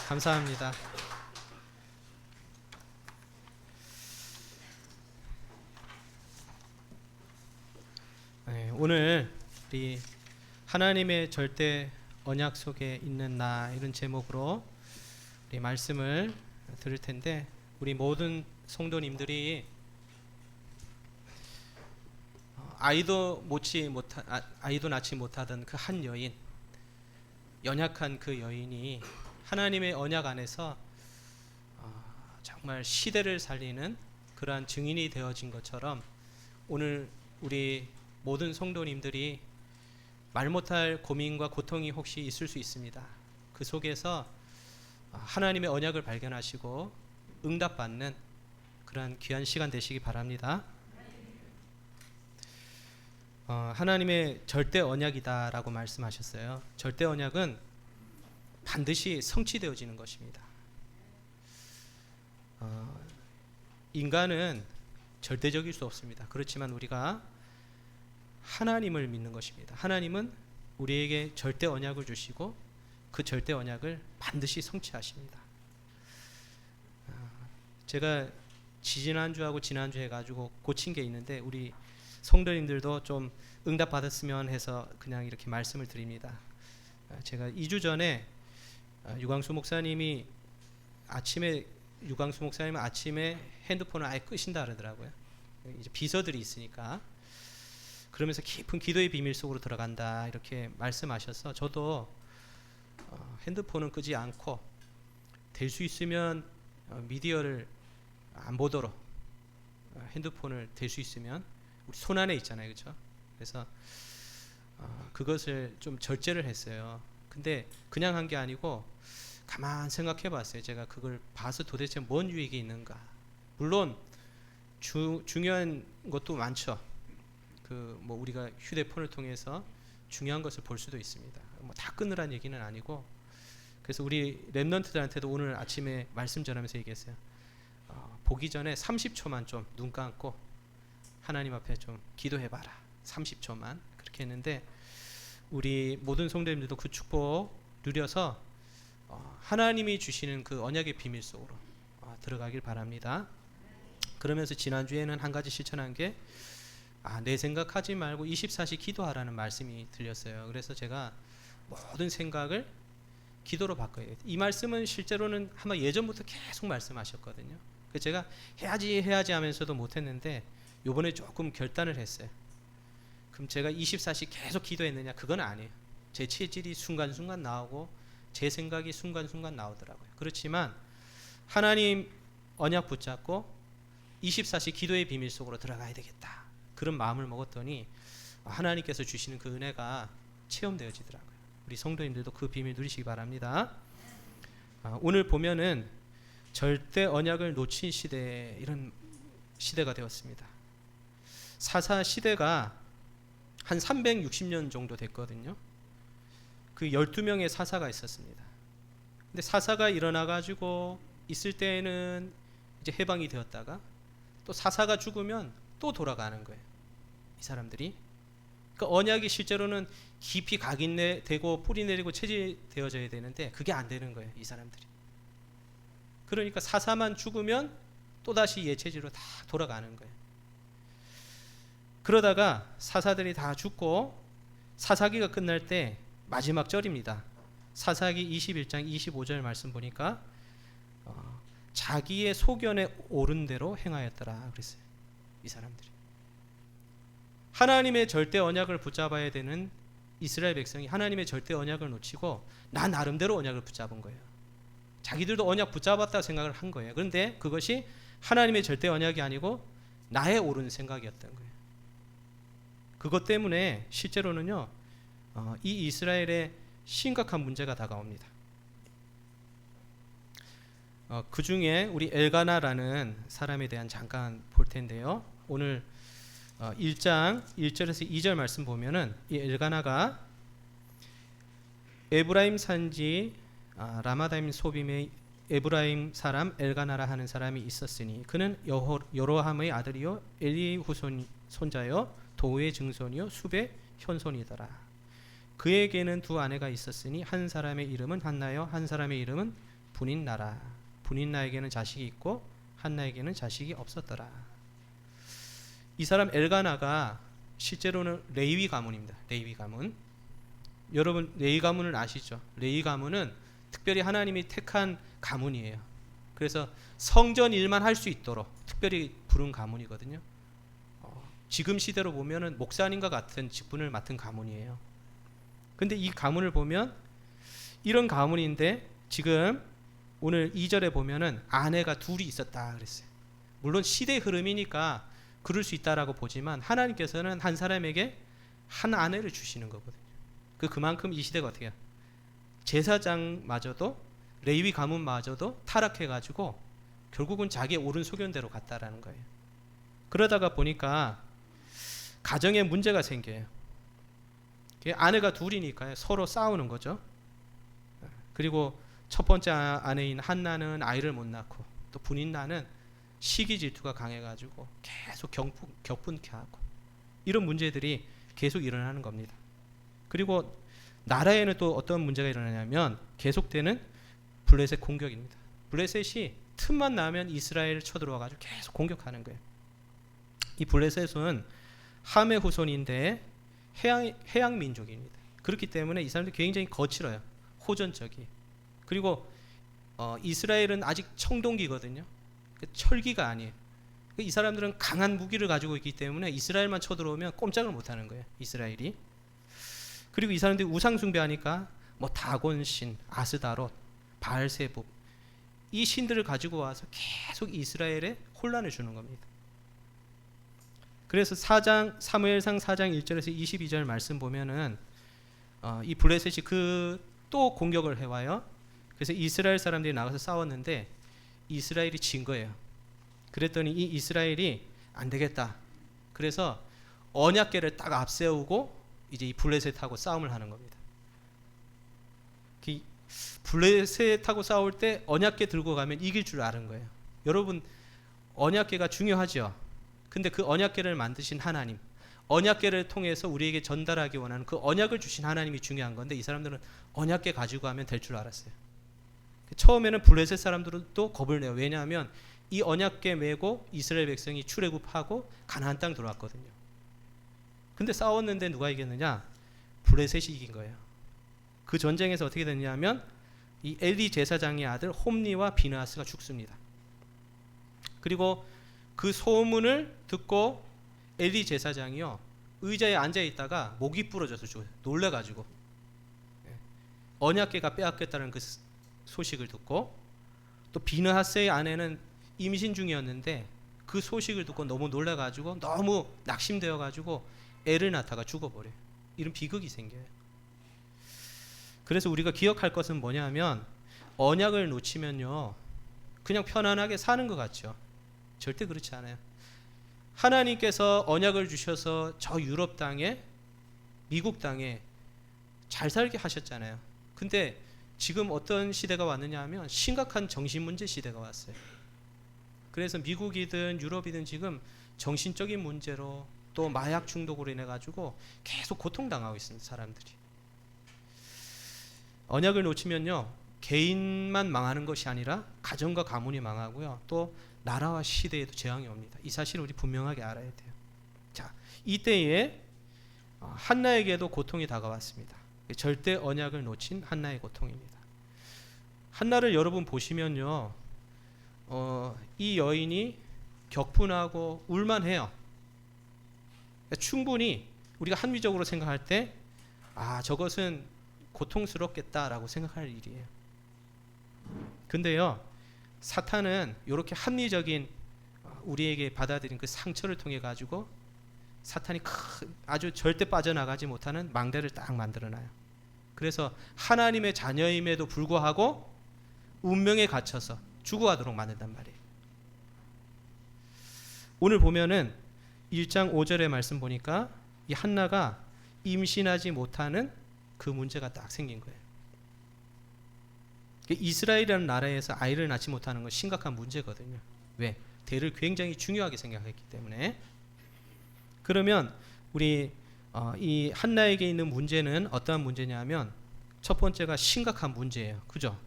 감사합니다. 네, 오늘 우리 하나님의 절대 언약 속에 있는 나 이런 제목으로 우리 말씀을 들을 텐데, 우리 모든 성도님들이 아이도 낳지 못하던 그 한 여인, 연약한 그 여인이 하나님의 언약 안에서 정말 시대를 살리는 그러한 증인이 되어진 것처럼, 오늘 우리 모든 성도님들이 말 못할 고민과 고통이 혹시 있을 수 있습니다. 그 속에서 하나님의 언약을 발견하시고 응답받는 그러한 귀한 시간 되시기 바랍니다. 하나님의 절대 언약이다라고 말씀하셨어요. 절대 언약은 반드시 성취되어지는 것입니다. 인간은 절대적일 수 없습니다. 그렇지만 우리가 하나님을 믿는 것입니다. 하나님은 우리에게 절대 언약을 주시고 그 절대 언약을 반드시 성취하십니다. 제가 지지난주하고 지난주 해가지고 고친 게 있는데, 우리 성도님들도 좀 응답 받았으면 해서 그냥 이렇게 말씀을 드립니다. 제가 2주 전에 유광수 목사님은 아침에 핸드폰을 아예 끄신다 그러더라고요. 이제 비서들이 있으니까. 그러면서 깊은 기도의 비밀 속으로 들어간다 이렇게 말씀하셔서, 저도 핸드폰은 끄지 않고 될 수 있으면 미디어를 안 보도록 핸드폰을 될 수 있으면 우리 손 안에 있잖아요, 그렇죠? 그래서 그것을 좀 절제를 했어요. 근데 그냥 한 게 아니고 가만 생각해 봤어요. 제가 그걸 봐서 도대체 뭔 유익이 있는가. 물론 중요한 것도 많죠. 뭐 우리가 휴대폰을 통해서 중요한 것을 볼 수도 있습니다. 뭐 다 끊으란 얘기는 아니고, 그래서 우리 랩런트들한테도 오늘 아침에 말씀 전하면서 얘기했어요. 보기 전에 30초만 좀 눈 감고 하나님 앞에 좀 기도해봐라. 30초만 그렇게 했는데, 우리 모든 성도님들도 그 축복 누려서 하나님이 주시는 그 언약의 비밀 속으로 들어가길 바랍니다. 그러면서 지난주에는 한 가지 실천한 게, 내 생각하지 말고 24시 기도하라는 말씀이 들렸어요. 그래서 제가 모든 생각을 기도로 바꿔요. 이 말씀은 실제로는 아마 예전부터 계속 말씀하셨거든요. 그래서 제가 해야지 하면서도 못했는데 요번에 조금 결단을 했어요. 그럼 제가 24시 계속 기도했느냐? 그건 아니에요. 제 체질이 순간순간 나오고 제 생각이 순간순간 나오더라고요. 그렇지만 하나님 언약 붙잡고 24시 기도의 비밀 속으로 들어가야 되겠다, 그런 마음을 먹었더니 하나님께서 주시는 그 은혜가 체험되어지더라고요. 우리 성도님들도 그 비밀 누리시기 바랍니다. 오늘 보면은 절대 언약을 놓친 시대, 이런 시대가 되었습니다. 사사 시대가 한 360년 정도 됐거든요. 그 12명의 사사가 있었습니다. 근데 사사가 일어나 가지고 있을 때에는 이제 해방이 되었다가, 또 사사가 죽으면 또 돌아가는 거예요, 이 사람들이. 그러니까 언약이 실제로는 깊이 각인되고 뿌리 내리고 체질되어져야 되는데 그게 안 되는 거예요, 이 사람들이. 그러니까 사사만 죽으면 또다시 예체지로 다 돌아가는 거예요. 그러다가 사사들이 다 죽고 사사기가 끝날 때 마지막 절입니다. 사사기 21장 25절 말씀 보니까 자기의 소견에 옳은 대로 행하였더라 그랬어요, 이 사람들이. 하나님의 절대 언약을 붙잡아야 되는 이스라엘 백성이 하나님의 절대 언약을 놓치고 나 나름대로 언약을 붙잡은 거예요. 자기들도 언약 붙잡았다고 생각을 한 거예요. 그런데 그것이 하나님의 절대 언약이 아니고 나의 옳은 생각이었던 거예요. 그것 때문에 실제로는요, 이 이스라엘에 심각한 문제가 다가옵니다. 그 중에 우리 엘가나라는 사람에 대한 잠깐 볼 텐데요. 오늘 1장 1절에서 2절 말씀 보면은 이 엘가나가 에브라임 산지 라마다임 소빔의 에브라임 사람 엘가나라 하는 사람이 있었으니 그는 여로함의 아들이요 엘리후 손자요 도우의 증손이요 숲의 현손이더라. 그에게는 두 아내가 있었으니 한 사람의 이름은 한나요 한 사람의 이름은 분인나라. 분인나에게는 자식이 있고 한나에게는 자식이 없었더라. 이 사람 엘가나가 실제로는 레위 가문입니다. 레위 가문. 여러분 레위 가문을 아시죠? 레위 가문은 특별히 하나님이 택한 가문이에요. 그래서 성전 일만 할 수 있도록 특별히 부른 가문이거든요. 지금 시대로 보면은 목사님과 같은 직분을 맡은 가문이에요. 근데 이 가문을 보면 이런 가문인데 지금 오늘 2절에 보면은 아내가 둘이 있었다 그랬어요. 물론 시대의 흐름이니까 그럴 수 있다라고 보지만 하나님께서는 한 사람에게 한 아내를 주시는 거거든요. 그만큼 이 시대가 어떻게 해요? 제사장마저도 레위 가문마저도 타락해가지고 결국은 자기의 옳은 소견대로 갔다라는 거예요. 그러다가 보니까 가정에 문제가 생겨요. 아내가 둘이니까요. 서로 싸우는 거죠. 그리고 첫 번째 아내인 한나는 아이를 못 낳고 또 분인나는 시기 질투가 강해가지고 계속 격분케 하고 이런 문제들이 계속 일어나는 겁니다. 그리고 나라에는 또 어떤 문제가 일어나냐면 계속되는 블레셋 공격입니다. 블레셋이 틈만 나면 이스라엘을 쳐들어와가지고 계속 공격하는 거예요. 이 블레셋은 함의 후손인데 해양 민족입니다. 그렇기 때문에 이 사람들이 굉장히 거칠어요. 호전적이. 그리고 이스라엘은 아직 청동기거든요. 철기가 아니에요. 이 사람들은 강한 무기를 가지고 있기 때문에 이스라엘만 쳐들어오면 꼼짝을 못하는 거예요. 이스라엘이. 그리고 이 사람들이 우상 숭배하니까 뭐 다곤신, 아스다롯, 바알세북 이 신들을 가지고 와서 계속 이스라엘에 혼란을 주는 겁니다. 그래서 사무엘상 4장 1절에서 22절 말씀 보면은 이 블레셋이 또 공격을 해와요. 그래서 이스라엘 사람들이 나가서 싸웠는데 이스라엘이 진 거예요. 그랬더니 이 이스라엘이 안 되겠다. 그래서 언약궤를 딱 앞세우고 이제 이 블레셋하고 싸움을 하는 겁니다. 블레셋하고 싸울 때 언약궤 들고 가면 이길 줄 아는 거예요. 여러분 언약궤가 중요하죠. 근데 그 언약궤를 만드신 하나님, 언약궤를 통해서 우리에게 전달하기 원하는 그 언약을 주신 하나님이 중요한 건데 이 사람들은 언약궤 가지고 가면 될 줄 알았어요. 처음에는 블레셋 사람들은 또 겁을 내요. 왜냐하면 이 언약궤 메고 이스라엘 백성이 출애굽하고 가나안 땅 들어왔거든요. 근데 싸웠는데 누가 이겼느냐? 블레셋이 이긴 거예요. 그 전쟁에서 어떻게 됐냐면 이 엘리 제사장의 아들 홈니와 비느하스가 죽습니다. 그리고 그 소문을 듣고 엘리 제사장이요 의자에 앉아 있다가 목이 부러져서 죽어요. 놀래가지고 언약궤가 빼앗겼다는 그 소식을 듣고 또 비느하스의 아내는 임신 중이었는데 그 소식을 듣고 너무 놀래가지고 너무 낙심되어가지고 애를 낳다가 죽어버려요. 이런 비극이 생겨요. 그래서 우리가 기억할 것은 뭐냐면 언약을 놓치면요 그냥 편안하게 사는 것 같죠. 절대 그렇지 않아요. 하나님께서 언약을 주셔서 저 유럽 땅에 미국 땅에 잘 살게 하셨잖아요. 근데 지금 어떤 시대가 왔느냐 하면 심각한 정신문제 시대가 왔어요. 그래서 미국이든 유럽이든 지금 정신적인 문제로 또 마약 중독으로 인해 가지고 계속 고통당하고 있습니다. 사람들이. 언약을 놓치면요 개인만 망하는 것이 아니라 가정과 가문이 망하고요 또 나라와 시대에도 재앙이 옵니다. 이 사실을 우리 분명하게 알아야 돼요. 자, 이때에 한나에게도 고통이 다가왔습니다. 절대 언약을 놓친 한나의 고통입니다. 한나를 여러분 보시면요 이 여인이 격분하고 울만해요. 충분히 우리가 합리적으로 생각할 때 저것은 고통스럽겠다라고 생각할 일이에요. 근데요 사탄은 이렇게 합리적인 우리에게 받아들인 그 상처를 통해 가지고 사탄이 아주 절대 빠져나가지 못하는 망대를 딱 만들어놔요. 그래서 하나님의 자녀임에도 불구하고 운명에 갇혀서 죽어가도록 만든단 말이에요. 오늘 보면은 1장 5절의 말씀 보니까 이 한나가 임신하지 못하는 그 문제가 딱 생긴 거예요. 이스라엘이라는 나라에서 아이를 낳지 못하는 건 심각한 문제거든요. 왜? 대를 굉장히 중요하게 생각했기 때문에. 그러면 우리 이 한나에게 있는 문제는 어떠한 문제냐면 첫 번째가 심각한 문제예요. 그죠?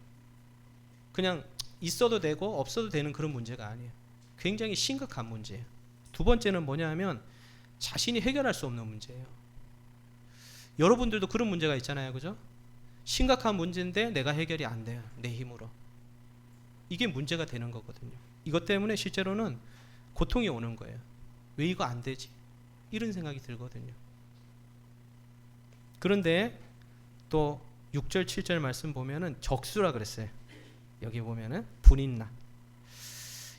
그냥 있어도 되고 없어도 되는 그런 문제가 아니에요. 굉장히 심각한 문제예요. 두 번째는 뭐냐 하면 자신이 해결할 수 없는 문제예요. 여러분들도 그런 문제가 있잖아요. 그죠? 심각한 문제인데 내가 해결이 안 돼요. 내 힘으로. 이게 문제가 되는 거거든요. 이것 때문에 실제로는 고통이 오는 거예요. 왜 이거 안 되지? 이런 생각이 들거든요. 그런데 또 6절 7절 말씀 보면은 적수라 그랬어요. 여기 보면은 분인나,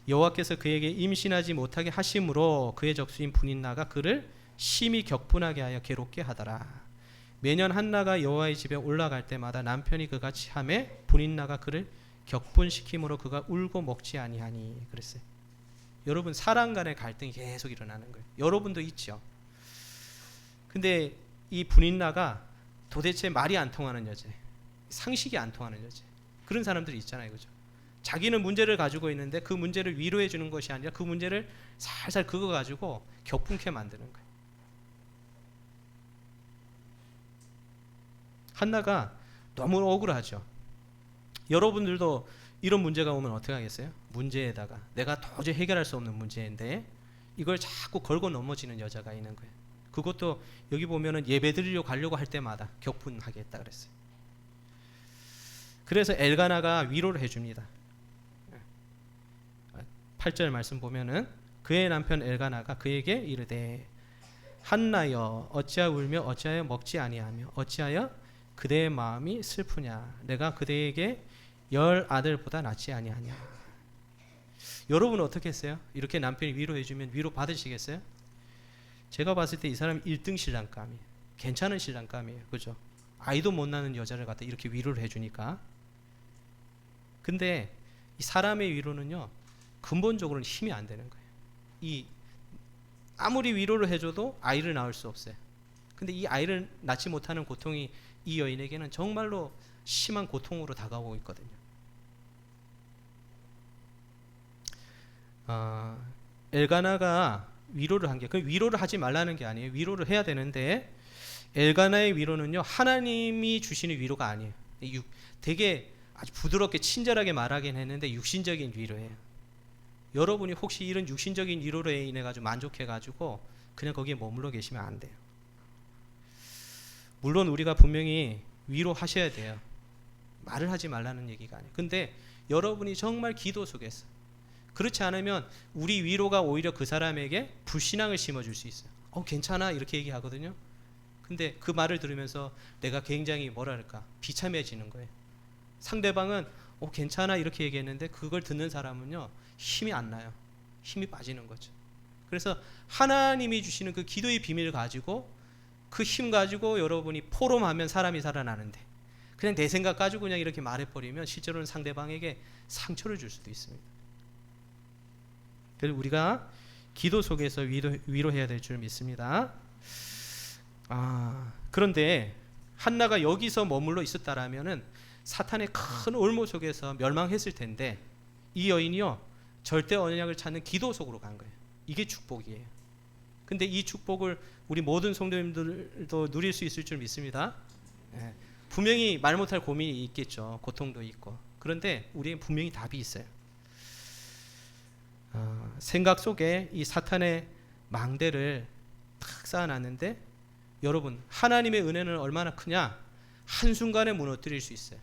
여호와께서 그에게 임신하지 못하게 하심으로 그의 적수인 분인나가 그를 심히 격분하게 하여 괴롭게 하더라. 매년 한나가 여호와의 집에 올라갈 때마다 남편이 그같이 하매 분인나가 그를 격분시킴으로 그가 울고 먹지 아니하니 그랬어요. 여러분, 사람 간의 갈등이 계속 일어나는 거예요. 여러분도 있죠. 근데 이 분인나가 도대체 말이 안 통하는 여자, 상식이 안 통하는 여자, 그런 사람들이 있잖아요. 그죠? 자기는 문제를 가지고 있는데 그 문제를 위로해 주는 것이 아니라 그 문제를 살살 그거 가지고 격분케 만드는 거예요. 한나가 너무 억울하죠. 여러분들도 이런 문제가 오면 어떻게 하겠어요? 문제에다가 내가 도저히 해결할 수 없는 문제인데 이걸 자꾸 걸고 넘어지는 여자가 있는 거예요. 그것도 여기 보면은 예배 드리려고 가려고 할 때마다 격분하게 했다 그랬어요. 그래서 엘가나가 위로를 해줍니다. 8절 말씀 보면은 그의 남편 엘가나가 그에게 이르되 한나여 어찌하여 울며 어찌하여 먹지 아니하며 어찌하여 그대의 마음이 슬프냐, 내가 그대에게 10 아들보다 낫지 아니하냐. 여러분은 어떻게 했어요? 이렇게 남편이 위로해 주면 위로 받으시겠어요? 제가 봤을 때 이 사람이 1등 신랑감이에요. 괜찮은 신랑감이에요. 그죠? 아이도 못 낳는 여자를 갖다 이렇게 위로를 해주니까. 근데 이 사람의 위로는요, 근본적으로는 힘이 안 되는 거예요. 아무리 위로를 해줘도 아이를 낳을 수 없어요. 근데 이 아이를 낳지 못하는 고통이 이 여인에게는 정말로 심한 고통으로 다가오고 있거든요. 엘가나가 위로를 한 게, 그 위로를 하지 말라는 게 아니에요. 위로를 해야 되는데 엘가나의 위로는요, 하나님이 주시는 위로가 아니에요. 되게 아주 부드럽게 친절하게 말하긴 했는데 육신적인 위로예요. 여러분이 혹시 이런 육신적인 위로로 인해 가지고 만족해 가지고 그냥 거기에 머물러 계시면 안 돼요. 물론 우리가 분명히 위로하셔야 돼요. 말을 하지 말라는 얘기가 아니에요. 근데 여러분이 정말 기도 속에서, 그렇지 않으면 우리 위로가 오히려 그 사람에게 불신앙을 심어줄 수 있어요. 괜찮아 이렇게 얘기하거든요. 근데 그 말을 들으면서 내가 굉장히 뭐랄까 비참해지는 거예요. 상대방은 괜찮아 이렇게 얘기했는데 그걸 듣는 사람은요, 힘이 안 나요. 힘이 빠지는 거죠. 그래서 하나님이 주시는 그 기도의 비밀을 가지고 그 힘 가지고 여러분이 포럼하면 사람이 살아나는데 그냥 내 생각 가지고 그냥 이렇게 말해버리면 실제로는 상대방에게 상처를 줄 수도 있습니다. 그래서 우리가 기도 속에서 위로해야 될 줄 믿습니다. 그런데 한나가 여기서 머물러 있었다라면은 사탄의 큰 올무 속에서 멸망했을 텐데 이 여인이요, 절대 언약을 찾는 기도 속으로 간 거예요. 이게 축복이에요. 근데 이 축복을 우리 모든 성도님들도 누릴 수 있을 줄 믿습니다. 분명히 말 못할 고민이 있겠죠. 고통도 있고. 그런데 우리에게 분명히 답이 있어요. 생각 속에 이 사탄의 망대를 탁 쌓아놨는데 여러분, 하나님의 은혜는 얼마나 크냐? 한순간에 무너뜨릴 수 있어요.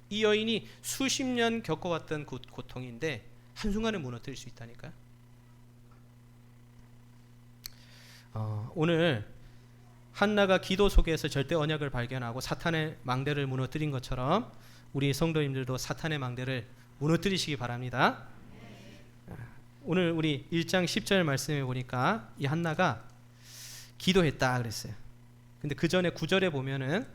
이 여인이 수십 년 겪어왔던 고통인데 한순간에 무너뜨릴 수 있다니까요. 오늘 한나가 기도 속에서 절대 언약을 발견하고 사탄의 망대를 무너뜨린 것처럼 우리 성도님들도 사탄의 망대를 무너뜨리시기 바랍니다. 오늘 우리 1장 10절 말씀에 보니까 이 한나가 기도했다 그랬어요. 근데 그 전에 9절에 보면은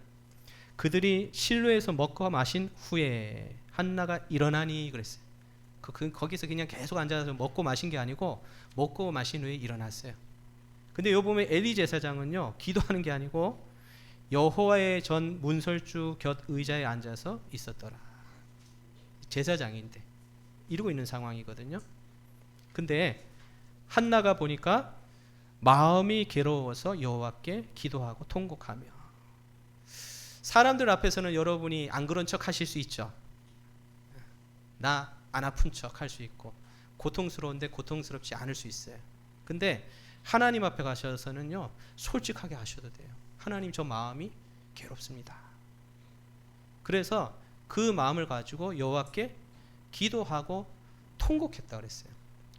그들이 실로에서 먹고 마신 후에 한나가 일어나니 그랬어요. 거기서 그냥 계속 앉아서 먹고 마신 게 아니고 먹고 마신 후에 일어났어요. 근데 여기 보면 엘리 제사장은요, 기도하는 게 아니고 여호와의 전 문설주 곁 의자에 앉아서 있었더라. 제사장인데 이러고 있는 상황이거든요. 근데 한나가 보니까 마음이 괴로워서 여호와께 기도하고 통곡하며. 사람들 앞에서는 여러분이 안 그런 척 하실 수 있죠. 나 안 아픈 척 할 수 있고 고통스러운데 고통스럽지 않을 수 있어요. 근데 하나님 앞에 가셔서는요 솔직하게 하셔도 돼요. 하나님 저 마음이 괴롭습니다. 그래서 그 마음을 가지고 여호와께 기도하고 통곡했다 그랬어요.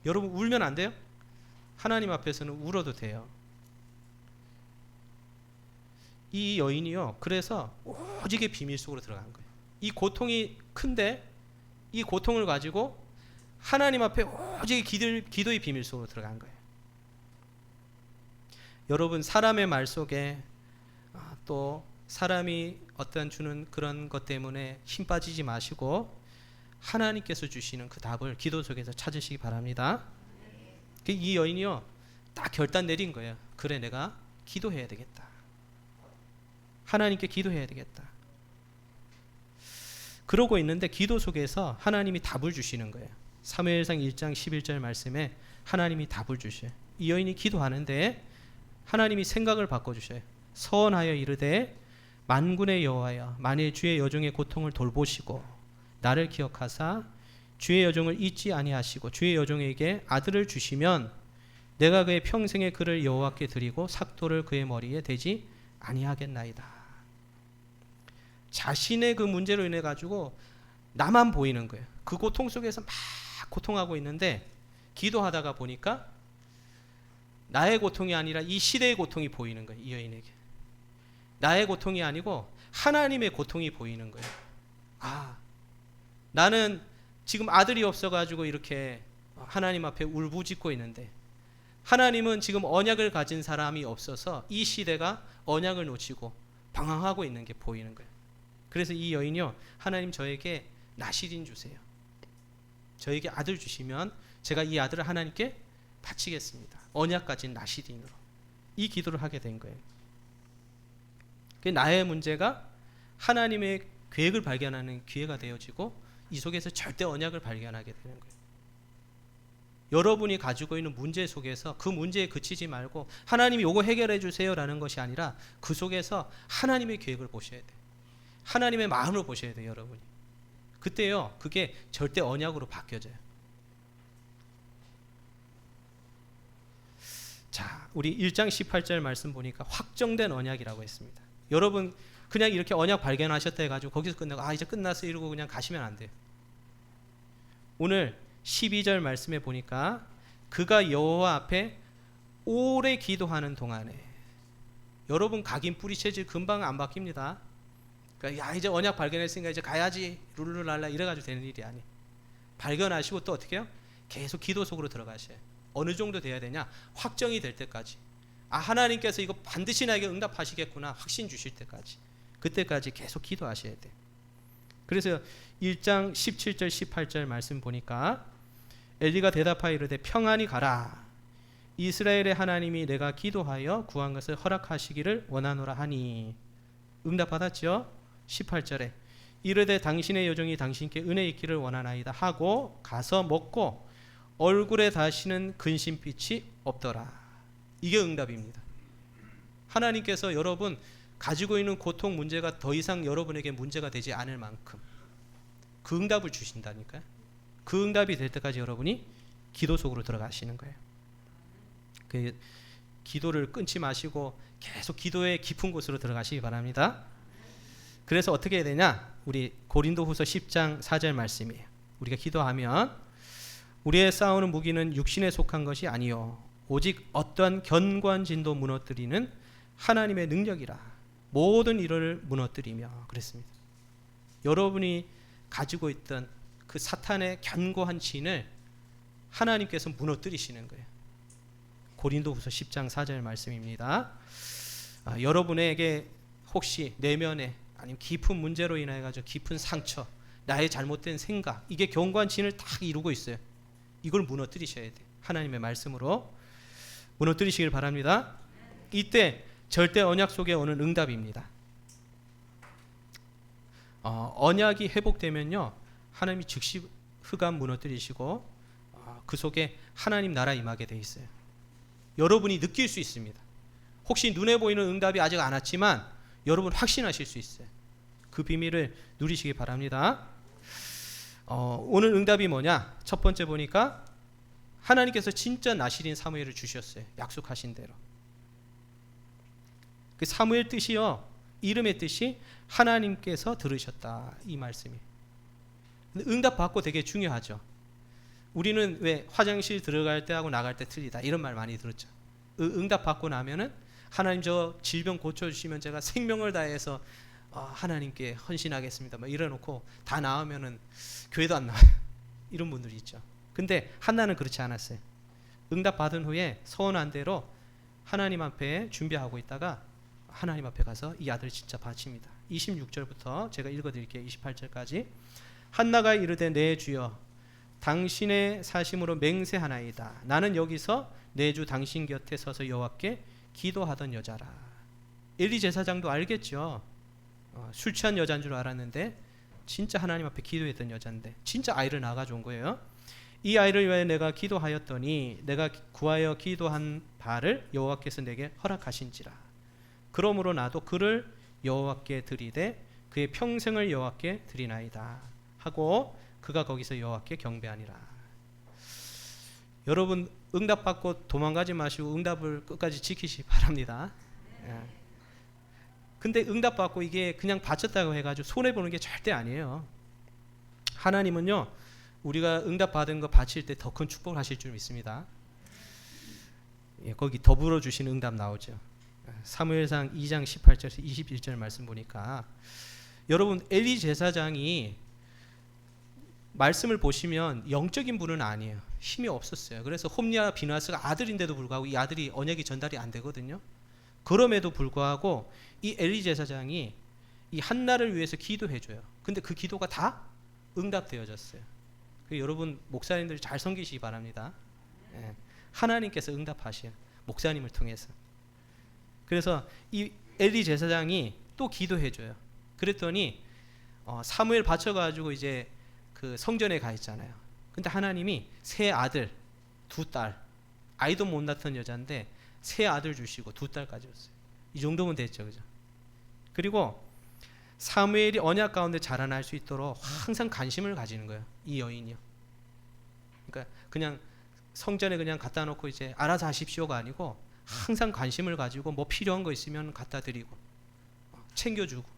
여러분 울면 안 돼요? 하나님 앞에서는 울어도 돼요. 이 여인이요 그래서 오직의 비밀 속으로 들어간 거예요. 이 고통이 큰데 이 고통을 가지고 하나님 앞에 오직 기도의 비밀 속으로 들어간 거예요. 여러분 사람의 말 속에 또 사람이 어떤 주는 그런 것 때문에 힘 빠지지 마시고 하나님께서 주시는 그 답을 기도 속에서 찾으시기 바랍니다. 이 여인이요 딱 결단 내린 거예요. 그래 내가 기도해야 되겠다. 하나님께 기도해야 되겠다. 그러고 있는데 기도 속에서 하나님이 답을 주시는 거예요. 사무엘상 1장 11절 말씀에 하나님이 답을 주셔요. 이 여인이 기도하는데 하나님이 생각을 바꿔주셔요. 서원하여 이르되 만군의 여호와여 만일 주의 여종의 고통을 돌보시고 나를 기억하사 주의 여종을 잊지 아니하시고 주의 여종에게 아들을 주시면 내가 그의 평생의 그를 여호와께 드리고 삭도를 그의 머리에 대지 아니하겠나이다. 자신의 그 문제로 인해 가지고 나만 보이는 거예요. 그 고통 속에서 막 고통하고 있는데 기도하다가 보니까 나의 고통이 아니라 이 시대의 고통이 보이는 거예요. 이 여인에게 나의 고통이 아니고 하나님의 고통이 보이는 거예요. 나는 지금 아들이 없어가지고 이렇게 하나님 앞에 울부짖고 있는데 하나님은 지금 언약을 가진 사람이 없어서 이 시대가 언약을 놓치고 방황하고 있는 게 보이는 거예요. 그래서 이 여인이요 하나님 저에게 나실인 주세요. 저에게 아들 주시면 제가 이 아들을 하나님께 바치겠습니다. 언약 가진 나실인으로 이 기도를 하게 된 거예요. 나의 문제가 하나님의 계획을 발견하는 기회가 되어지고 이 속에서 절대 언약을 발견하게 되는 거예요. 여러분이 가지고 있는 문제 속에서 그 문제에 그치지 말고 하나님이 요거 해결해 주세요라는 것이 아니라 그 속에서 하나님의 계획을 보셔야 돼요. 하나님의 마음을 보셔야 돼요. 여러분이 그때요 그게 절대 언약으로 바뀌어져요. 자, 우리 1장 18절 말씀 보니까 확정된 언약이라고 했습니다. 여러분 그냥 이렇게 언약 발견하셨다 해가지고 거기서 끝나고 이제 끝났어 이러고 그냥 가시면 안 돼요. 오늘 12절 말씀에 보니까 그가 여호와 앞에 오래 기도하는 동안에 여러분 각인 뿌리채질 금방 안 바뀝니다. 그러니까 이제 언약 발견했으니까 이제 가야지 룰루랄라 이래가지고 되는 일이 아니에요. 발견하시고 또 어떻게 해요? 계속 기도 속으로 들어가셔요. 어느 정도 돼야 되냐? 확정이 될 때까지. 하나님께서 이거 반드시 나에게 응답하시겠구나 확신 주실 때까지. 그때까지 계속 기도하셔야 돼요. 그래서 1장 17절 18절 말씀 보니까 엘리가 대답하여 이르되 평안히 가라. 이스라엘의 하나님이 내가 기도하여 구한 것을 허락하시기를 원하노라 하니. 응답받았죠? 18절에 이르되 당신의 여종이 당신께 은혜 있기를 원하나이다 하고 가서 먹고 얼굴에 다시는 근심빛이 없더라. 이게 응답입니다. 하나님께서 여러분 가지고 있는 고통 문제가 더 이상 여러분에게 문제가 되지 않을 만큼 그 응답을 주신다니까요. 그 응답이 될 때까지 여러분이 기도 속으로 들어가시는 거예요. 그 기도를 끊지 마시고 계속 기도의 깊은 곳으로 들어가시기 바랍니다. 그래서 어떻게 해야 되냐? 우리 고린도후서 10장 4절 말씀이에요. 우리가 기도하면 우리의 싸우는 무기는 육신에 속한 것이 아니요 오직 어떠한 견고한 진도 무너뜨리는 하나님의 능력이라 모든 일을 무너뜨리며 그랬습니다. 여러분이 가지고 있던 그 사탄의 견고한 진을 하나님께서 무너뜨리시는 거예요. 고린도후서 10장 4절 말씀입니다. 여러분에게 혹시 내면에 아니면 깊은 문제로 인해 가지고 깊은 상처, 나의 잘못된 생각, 이게 견고한 진을 딱 이루고 있어요. 이걸 무너뜨리셔야 돼요. 하나님의 말씀으로 무너뜨리시길 바랍니다. 이때 절대 언약 속에 오는 응답입니다. 언약이 회복되면요 하나님이 즉시 흑암 무너뜨리시고 그 속에 하나님 나라 임하게 돼 있어요. 여러분이 느낄 수 있습니다. 혹시 눈에 보이는 응답이 아직 안 왔지만 여러분 확신하실 수 있어요. 그 비밀을 누리시기 바랍니다. 오늘 응답이 뭐냐? 첫 번째 보니까 하나님께서 진짜 나실인 사무엘을 주셨어요. 약속하신 대로. 그 사무엘 뜻이요, 이름의 뜻이 하나님께서 들으셨다, 이 말씀이. 응답 받고 되게 중요하죠. 우리는 왜 화장실 들어갈 때하고 나갈 때 틀리다 이런 말 많이 들었죠. 응답 받고 나면은 하나님 저 질병 고쳐주시면 제가 생명을 다해서 하나님께 헌신하겠습니다 막 이래놓고 다 나으면은 교회도 안 나와요. 이런 분들이 있죠. 근데 한나는 그렇지 않았어요. 응답 받은 후에 서원한 대로 하나님 앞에 준비하고 있다가 하나님 앞에 가서 이 아들을 진짜 바칩니다. 26절부터 제가 읽어드릴게요. 28절까지. 한나가 이르되 내 주여 당신의 사심으로 맹세하나이다. 나는 여기서 내 주 당신 곁에 서서 여호와께 기도하던 여자라. 엘리 제사장도 알겠죠. 술 취한 여자인 줄 알았는데 진짜 하나님 앞에 기도했던 여자인데 진짜 아이를 낳아줘 온 거예요. 이 아이를 위하여 내가 기도하였더니 내가 구하여 기도한 바를 여호와께서 내게 허락하신지라. 그러므로 나도 그를 여호와께 드리되 그의 평생을 여호와께 드리나이다 하고 그가 거기서 여호와께 경배하니라. 여러분 응답받고 도망가지 마시고 응답을 끝까지 지키시기 바랍니다. 근데 응답받고 이게 그냥 바쳤다고 해가지고 손해보는 게 절대 아니에요. 하나님은요 우리가 응답받은 거 바칠 때 더 큰 축복을 하실 줄 믿습니다. 거기 더불어 주시는 응답 나오죠. 사무엘상 2장 18절에서 21절 말씀 보니까 여러분 엘리 제사장이 말씀을 보시면 영적인 분은 아니에요. 힘이 없었어요. 그래서 홈리와 비나스가 아들인데도 불구하고 이 아들이 언약이 전달이 안 되거든요. 그럼에도 불구하고 이 엘리 제사장이 이 한나를 위해서 기도해줘요. 근데 그 기도가 다 응답되어졌어요. 여러분 목사님들 잘 섬기시기 바랍니다. 하나님께서 응답하셔요. 목사님을 통해서. 그래서 이 엘리 제사장이 또 기도해줘요. 그랬더니 사무엘 바쳐가지고 이제 그 성전에 가 있잖아요. 근데 하나님이 세 아들, 두 딸, 아이도 못 낳던 여자인데 세 아들 주시고 두 딸까지 줬어요. 이 정도면 됐죠, 그죠? 그리고 사무엘이 언약 가운데 자라날 수 있도록 항상 관심을 가지는 거예요. 이 여인이요. 그러니까 그냥 성전에 그냥 갖다 놓고 이제 알아서 하십시오가 아니고 항상 관심을 가지고 뭐 필요한 거 있으면 갖다 드리고 챙겨주고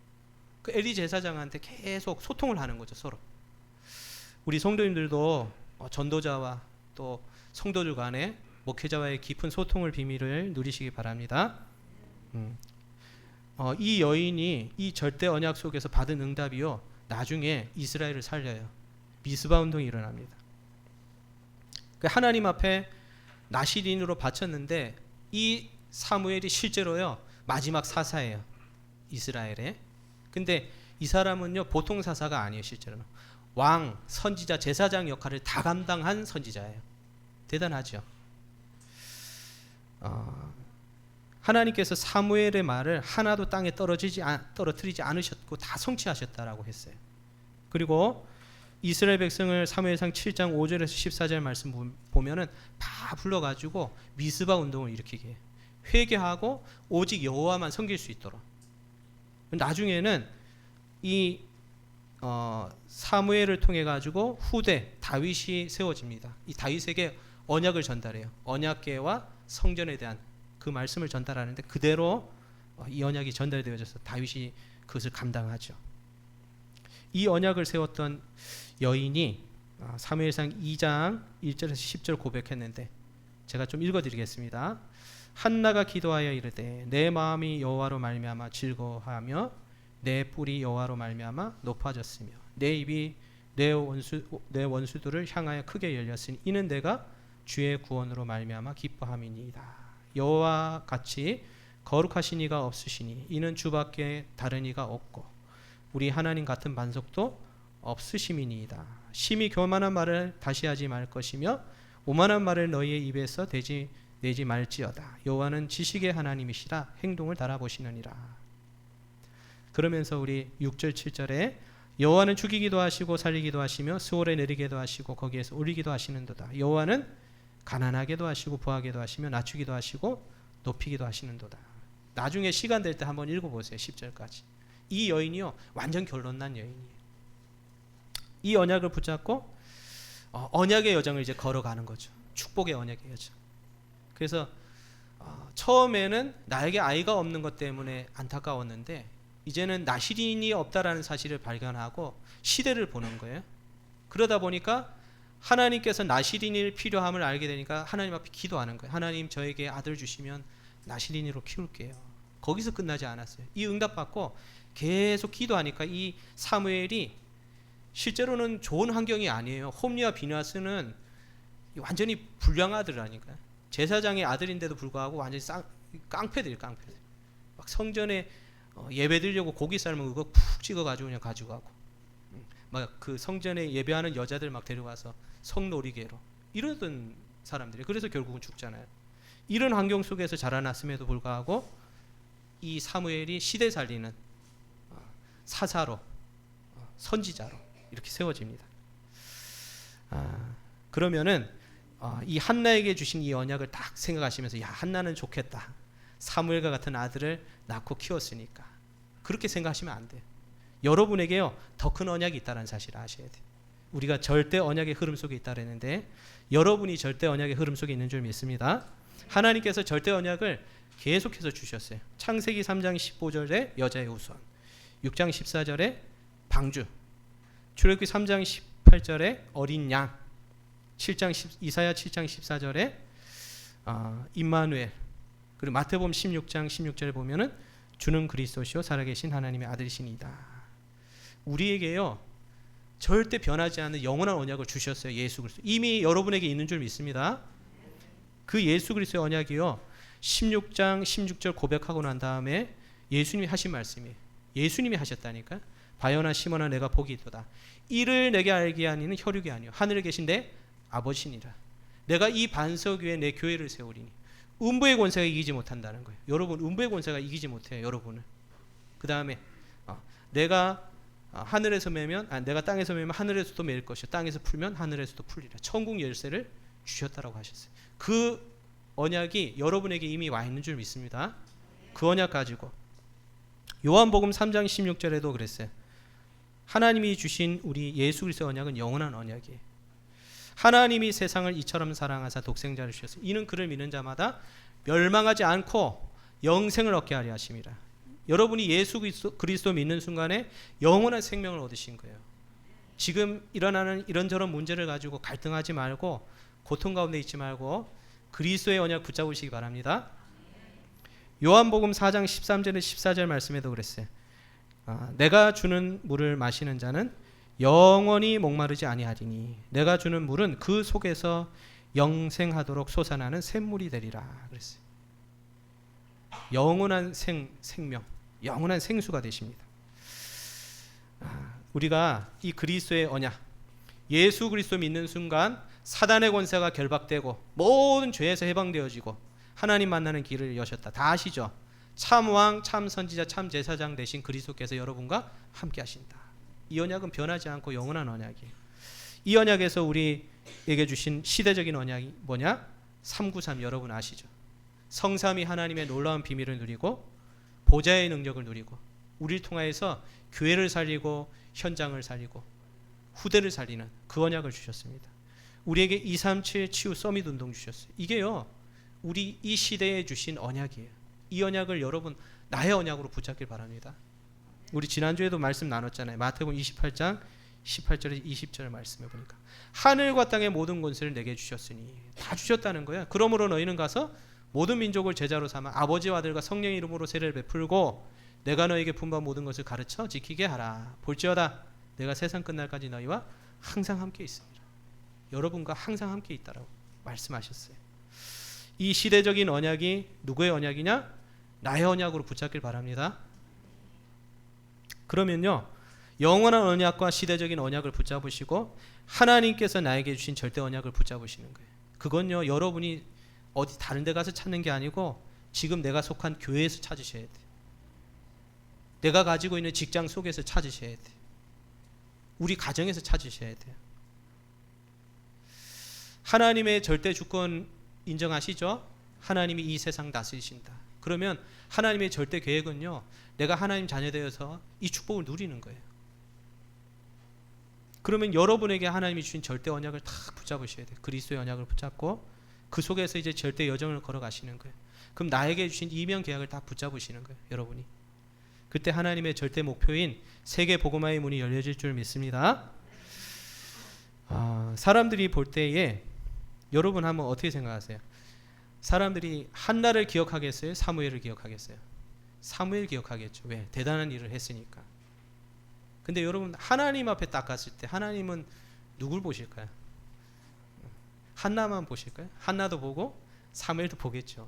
그 엘리 제사장한테 계속 소통을 하는 거죠, 서로. 우리 성도님들도 전도자와 또 성도들 간에 목회자와의 깊은 소통을 비밀을 누리시기 바랍니다. 이 여인이 이 절대 언약 속에서 받은 응답이요 나중에 이스라엘을 살려요. 미스바 운동이 일어납니다. 하나님 앞에 나실인으로 바쳤는데 이 사무엘이 실제로요 마지막 사사예요, 이스라엘에. 근데 이 사람은요 보통 사사가 아니에요. 실제로는 왕, 선지자, 제사장 역할을 다 감당한 선지자예요. 대단하죠. 하나님께서 사무엘의 말을 하나도 땅에 떨어뜨리지 않으셨고 다 성취하셨다라고 했어요. 그리고 이스라엘 백성을 사무엘상 7장 5절에서 14절 말씀 보면은 다 불러가지고 미스바 운동을 일으키게 해요. 회개하고 오직 여호와만 섬길 수 있도록. 나중에는 이 사무엘을 통해 가지고 후대 다윗이 세워집니다. 이 다윗에게 언약을 전달해요. 언약궤와 성전에 대한 그 말씀을 전달하는데 그대로 이 언약이 전달되어져서 다윗이 그것을 감당하죠. 이 언약을 세웠던 여인이 사무엘상 2장 1절에서 10절 고백했는데 제가 좀 읽어드리겠습니다. 한나가 기도하여 이르되 내 마음이 여호와로 말미암아 즐거워하며 내 뿔이 여호와로 말미암아 높아졌으며 내 입이 내 원수들을 향하여 크게 열렸으니 이는 내가 주의 구원으로 말미암아 기뻐함이니이다. 여호와 같이 거룩하신 이가 없으시니 이는 주밖에 다른 이가 없고 우리 하나님 같은 반석도 없으심이니이다. 심히 교만한 말을 다시 하지 말 것이며 오만한 말을 너희의 입에서 내지 말지어다. 여호와는 지식의 하나님이시라 행동을 달아보시느니라. 그러면서 우리 6절 7절에 여호와는 죽이기도 하시고 살리기도 하시며 수월에 내리기도 하시고 거기에서 올리기도 하시는도다. 여호와는 가난하게도 하시고 부하게도 하시며 낮추기도 하시고 높이기도 하시는도다. 나중에 시간 될 때 한번 읽어보세요. 10절까지. 이 여인이요 완전 결론난 여인이에요. 이 언약을 붙잡고 언약의 여정을 이제 걸어가는 거죠. 축복의 언약의 여정. 그래서 처음에는 나에게 아이가 없는 것 때문에 안타까웠는데 이제는 나시린이 없다라는 사실을 발견하고 시대를 보는 거예요. 그러다 보니까 하나님께서 나시린이 필요함을 알게 되니까 하나님 앞에 기도하는 거예요. 하나님, 저에게 아들 주시면 나시린이로 키울게요. 거기서 끝나지 않았어요. 이 응답받고 계속 기도하니까 이 사무엘이 실제로는 좋은 환경이 아니에요. 홈리와 비나스는 완전히 불량아들이라니까요. 제사장의 아들인데도 불구하고 완전히 깡패들이에요. 깡패들. 막 성전에 예배 드리려고 고기 삶은 그거 푹 찍어가지고 그냥 가지고 가고, 막 그 성전에 예배하는 여자들 막 데려가서 성놀이개로 이러던 사람들이. 그래서 결국은 죽잖아요. 이런 환경 속에서 자라났음에도 불구하고 이 사무엘이 시대 살리는 사사로, 선지자로 이렇게 세워집니다. 그러면은 이 한나에게 주신 이 언약을 딱 생각하시면서, 야, 한나는 좋겠다. 사무엘과 같은 아들을 낳고 키웠으니까. 그렇게 생각하시면 안 돼요. 여러분에게요, 더 큰 언약이 있다는 사실을 아셔야 돼요. 우리가 절대 언약의 흐름 속에 있다 그랬는데 여러분이 절대 언약의 흐름 속에 있는 줄 믿습니다. 하나님께서 절대 언약을 계속해서 주셨어요. 창세기 3장 15절에 여자의 후손, 6장 14절에 방주, 출애굽기 3장 18절에 어린 양, 이사야 7장 14절에 임마누엘, 그리고 마태복음 16장 16절에 보면은 주는 그리스도시요 살아계신 하나님의 아들이시니이다. 우리에게요, 절대 변하지 않는 영원한 언약을 주셨어요. 예수 그리스도. 이미 여러분에게 있는 줄 믿습니다. 그 예수 그리스도의 언약이요, 16장 16절 고백하고 난 다음에 예수님이 하신 말씀이에요. 예수님이 하셨다니까. 바요나 시몬아, 내가 복이 있도다. 이를 내게 알게 하니는 혈육이 아니요 하늘에 계신 내 아버지니라. 내가 이 반석 위에 내 교회를 세우리니. 음부의 권세가 이기지 못한다는 거예요. 여러분, 음부의 권세가 이기지 못해요. 여러분을. 그 다음에 내가 하늘에서 매면, 내가 땅에서 매면 하늘에서도 매일 것이요 땅에서 풀면 하늘에서도 풀리라. 천국 열쇠를 주셨다라고 하셨어요. 그 언약이 여러분에게 이미 와 있는 줄 믿습니다. 그 언약 가지고 요한복음 3장 16절에도 그랬어요. 하나님이 주신 우리 예수 그리스도의 언약은 영원한 언약이에요. 하나님이 세상을 이처럼 사랑하사 독생자를 주셨어요. 이는 그를 믿는 자마다 멸망하지 않고 영생을 얻게 하려 하심이라. 여러분이 예수 그리스도 믿는 순간에 영원한 생명을 얻으신 거예요. 지금 일어나는 이런저런 문제를 가지고 갈등하지 말고, 고통 가운데 있지 말고 그리스도의 언약 붙잡으시기 바랍니다. 요한복음 4장 13절에 14절 말씀에도 그랬어요. 내가 주는 물을 마시는 자는 영원히 목마르지 아니하리니 내가 주는 물은 그 속에서 영생하도록 솟아나는 샘물이 되리라 그랬어요. 영원한 생명, 영원한 생수가 되십니다. 우리가 이 그리스도의 언약, 예수 그리스도 믿는 순간 사단의 권세가 결박되고 모든 죄에서 해방되어지고 하나님 만나는 길을 여셨다. 다 아시죠? 참 왕, 참 선지자, 참 제사장 되신 그리스도께서 여러분과 함께 하신다. 이 언약은 변하지 않고 영원한 언약이에요. 이 언약에서 우리에게 주신 시대적인 언약이 뭐냐? 393 여러분 아시죠? 성삼위 하나님의 놀라운 비밀을 누리고 보좌의 능력을 누리고 우리를 통하여서 교회를 살리고 현장을 살리고 후대를 살리는 그 언약을 주셨습니다. 우리에게 237 치유 서밋 운동 주셨어요. 이게요, 우리 이 시대에 주신 언약이에요. 이 언약을 여러분 나의 언약으로 붙잡길 바랍니다. 우리 지난주에도 말씀 나눴잖아요. 마태복음 28장 18절에 20절 말씀해 보니까 하늘과 땅의 모든 권세를 내게 주셨으니, 다 주셨다는 거예요. 그러므로 너희는 가서 모든 민족을 제자로 삼아 아버지와 아들과 성령의 이름으로 세례를 베풀고 내가 너에게 분부한 모든 것을 가르쳐 지키게 하라. 볼지어다 내가 세상 끝날까지 너희와 항상 함께 있습니다. 여러분과 항상 함께 있다라고 말씀하셨어요. 이 시대적인 언약이 누구의 언약이냐? 나의 언약으로 붙잡길 바랍니다. 그러면요, 영원한 언약과 시대적인 언약을 붙잡으시고 하나님께서 나에게 주신 절대 언약을 붙잡으시는 거예요. 그건요, 여러분이 어디 다른 데 가서 찾는 게 아니고 지금 내가 속한 교회에서 찾으셔야 돼요. 내가 가지고 있는 직장 속에서 찾으셔야 돼요. 우리 가정에서 찾으셔야 돼요. 하나님의 절대 주권 인정하시죠? 하나님이 이 세상 다스리신다. 그러면 하나님의 절대 계획은요, 내가 하나님 자녀 되어서 이 축복을 누리는 거예요. 그러면 여러분에게 하나님이 주신 절대 언약을 다 붙잡으셔야 돼요. 그리스도의 언약을 붙잡고 그 속에서 이제 절대 여정을 걸어가시는 거예요. 그럼 나에게 주신 이면 계약을 다 붙잡으시는 거예요. 여러분이. 그때 하나님의 절대 목표인 세계 복음화의 문이 열려질 줄 믿습니다. 사람들이 볼 때에 여러분 한번 어떻게 생각하세요? 사람들이 한나를 기억하겠어요? 사무엘을 기억하겠어요? 사무엘 기억하겠죠. 왜? 대단한 일을 했으니까. 근데 여러분 하나님 앞에 딱 갔을 때 하나님은 누굴 보실까요? 한나만 보실까요? 한나도 보고 사무엘도 보겠죠.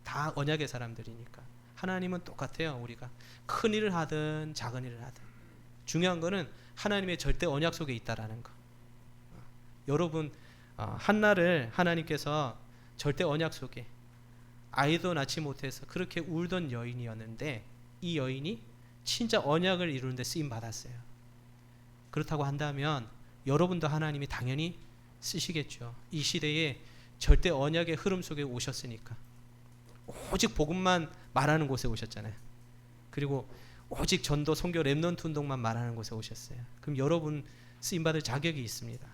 다 언약의 사람들이니까. 하나님은 똑같아요. 우리가 큰 일을 하든 작은 일을 하든 중요한 거는 하나님의 절대 언약 속에 있다라는 거. 여러분 한나를 하나님께서 절대 언약 속에 아이도 낳지 못해서 그렇게 울던 여인이었는데 이 여인이 진짜 언약을 이루는데 쓰임 받았어요. 그렇다고 한다면 여러분도 하나님이 당연히 쓰시겠죠. 이 시대에 절대 언약의 흐름 속에 오셨으니까. 오직 복음만 말하는 곳에 오셨잖아요. 그리고 오직 전도, 선교, 렘넌트 운동만 말하는 곳에 오셨어요. 그럼 여러분 쓰임 받을 자격이 있습니다.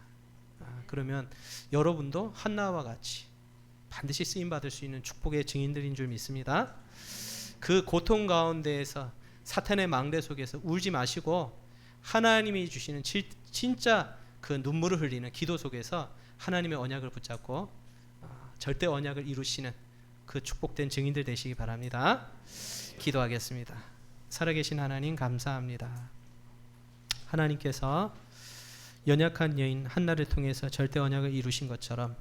그러면 여러분도 한나와 같이 반드시 쓰임 받을 수 있는 축복의 증인들인 줄 믿습니다. 그 고통 가운데에서 사탄의 망대 속에서 울지 마시고 하나님이 주시는 진짜 그 눈물을 흘리는 기도 속에서 하나님의 언약을 붙잡고 절대 언약을 이루시는 그 축복된 증인들 되시기 바랍니다. 기도하겠습니다. 살아계신 하나님 감사합니다. 하나님께서 연약한 여인 한나를 통해서 절대 언약을 이루신 것처럼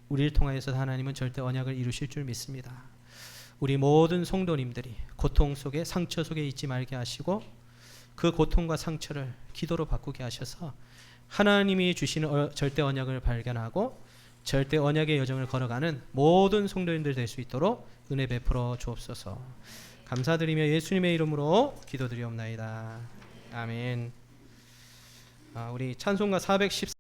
우리를 통하여서 하나님은 절대 언약을 이루실 줄 믿습니다. 우리 모든 성도님들이 고통 속에 상처 속에 있지 말게 하시고 그 고통과 상처를 기도로 바꾸게 하셔서 하나님이 주시는 절대 언약을 발견하고 절대 언약의 여정을 걸어가는 모든 성도님들 될 수 있도록 은혜 베풀어 주옵소서. 감사드리며 예수님의 이름으로 기도드리옵나이다. 아멘. 우리 찬송가 414